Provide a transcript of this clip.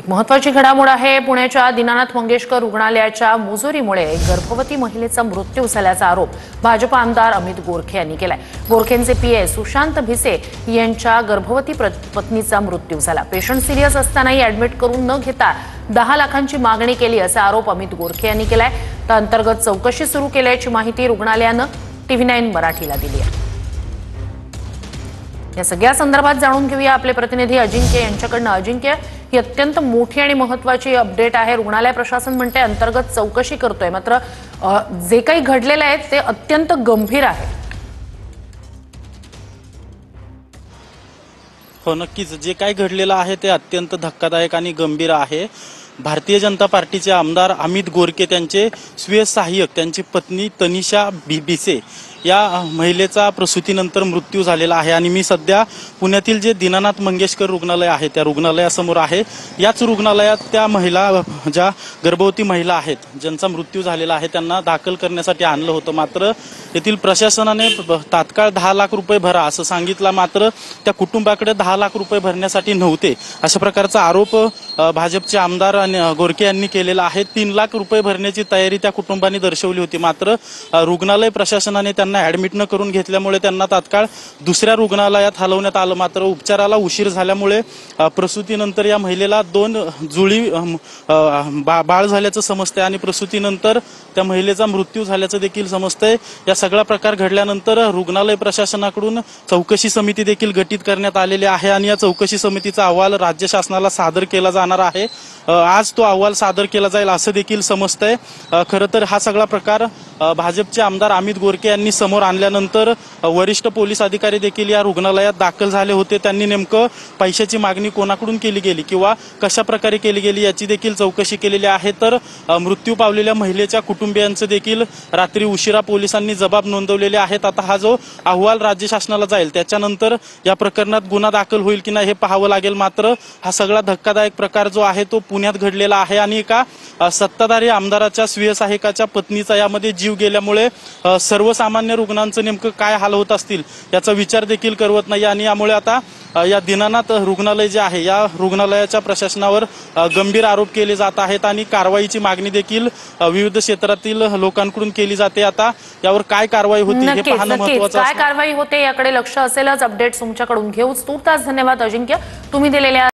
एक महत्त्वाची घडामोड आहे। पुण्याच्या दीनानाथ मंगेशकर रुग्णालयाच्या मुजोरीमुळे गर्भवती महिलेचा मृत्यू झाल्याचा आरोप भाजप आमदार अमित गोरखे यांनी केलाय। गोरखेंचे पीए सुशांत भिसे यांच्या गर्भवती पत्नीचा मृत्यू झाला। पेशंट सिरियस असतानाही ऍडमिट करून न घेता 10 लाखांची मागणी केली असा आरोप अमित गोरखे यांनी केलाय। त्या अंतर्गत चौकशी सुरू केल्याची माहिती रुग्णालयानं TV9 मराठीला दिली आहे। या सगळ्या संदर्भात जाणून घेऊया आपले प्रतिनिधी अजिंक्य यांच्याकडनं। अजिंक्य, ही अत्यंत मोठी आणि महत्त्वाची अपडेट आहे। रुग्णालय प्रशासन म्हणते अंतर्गत चौकशी करतोय, मात्र जे काही घडलेलं आहे ते अत्यंत गंभीर आहे। हो, नक्कीच जे काही घडलेलं आहे ते अत्यंत धक्कादायक आणि गंभीर आहे। भारतीय जनता पार्टीचे आमदार अमित गोरखे त्यांचे स्वीय सहाय्यक त्यांची पत्नी तनिषा भिसे या महिलेचा प्रसूतीनंतर मृत्यू झालेला आहे आणि मी सध्या पुण्यातील जे दीनानाथ मंगेशकर रुग्णालय आहे त्या रुग्णालयासमोर आहे। याच रुग्णालयात त्या महिला ज्या गर्भवती महिला आहेत ज्यांचा मृत्यू झालेला आहे त्यांना दाखल करण्यासाठी आणलं होतं, मात्र येथील प्रशासनाने तात्काळ 10 लाख रुपये भरा असं सांगितलं, मात्र त्या कुटुंबाकडे 10 लाख रुपये भरण्यासाठी नव्हते अशा प्रकारचा आरोप भाजपचे आमदार गोरखे यांनी केलेला आहे। 3 लाख रुपये भरण्याची तयारी त्या कुटुंबाने दर्शवली होती, मात्र रुग्णालय प्रशासनाने त्यांना ऍडमिट न करून घेतल्यामुळे त्यांना तात्काळ दुसऱ्या रुग्णालयात हलवण्यात आलं। मात्र उपचाराला उशीर झाल्यामुळे प्रसूतीनंतर या महिलेला 2 जुळी बाळ झाल्याचं समजतंय आणि प्रसूतीनंतर त्या महिलेचा मृत्यू झाल्याचं देखील समजतंय। या सगळा प्रकार घडल्यानंतर रुग्णालय प्रशासनाकडून चौकशी समिती देखील गठीत करण्यात आलेली आहे आणि या चौकशी समितीचा अहवाल राज्य शासनाला सादर केला जाणार आहे। आज तो अहवाल सादर केला जाईल असं देखील समजतंय। खरं तर हा सगळा प्रकार भाजपचे आमदार अमित गोरखे यांनी समोर आणल्यानंतर वरिष्ठ पोलीस अधिकारी देखील या रुग्णालयात दाखल झाले होते। त्यांनी नेमकं पैशाची मागणी कोणाकडून केली गेली किंवा कशा प्रकारे केली गेली याची देखील चौकशी केलेली आहे। तर मृत्यू पावलेल्या महिलेच्या कुटुंबियांचे देखील रात्री उशिरा पोलिसांनी जबाब नोंदवलेले आहेत। आता हा जो अहवाल राज्य शासनाला जाईल त्याच्यानंतर या प्रकरणात गुन्हा दाखल होईल की नाही हे पाहावं लागेल। मात्र हा सगळा धक्कादायक प्रकार जो आहे तो पुण्यात घडलेला आहे आणि एका सत्ताधारी आमदाराच्या स्वीय सहाय्यकाच्या पत्नीचा यामध्ये जीव गेल्यामुळे सर्वसामान्य रुग्णांचं नेमकं काय हाल होत असतील याचा विचार देखील करवत नाही आणि यामुळे आता या दीनानाथ रुग्णालय जे आहे या रुग्णालयाच्या प्रशासनावर गंभीर आरोप केले जात आहेत आणि कारवाईची मागणी देखील विविध क्षेत्रातील लोकांकडून केली जाते। आता यावर काय कारवाई होती हे पाहणं महत्त्वाचं आहे। काय कारवाई होते याकडे लक्ष असेलच। अपडेट्स तुमच्याकडून घेऊच। तूर्तास धन्यवाद अजिंक्य, तुम्ही दिलेल्या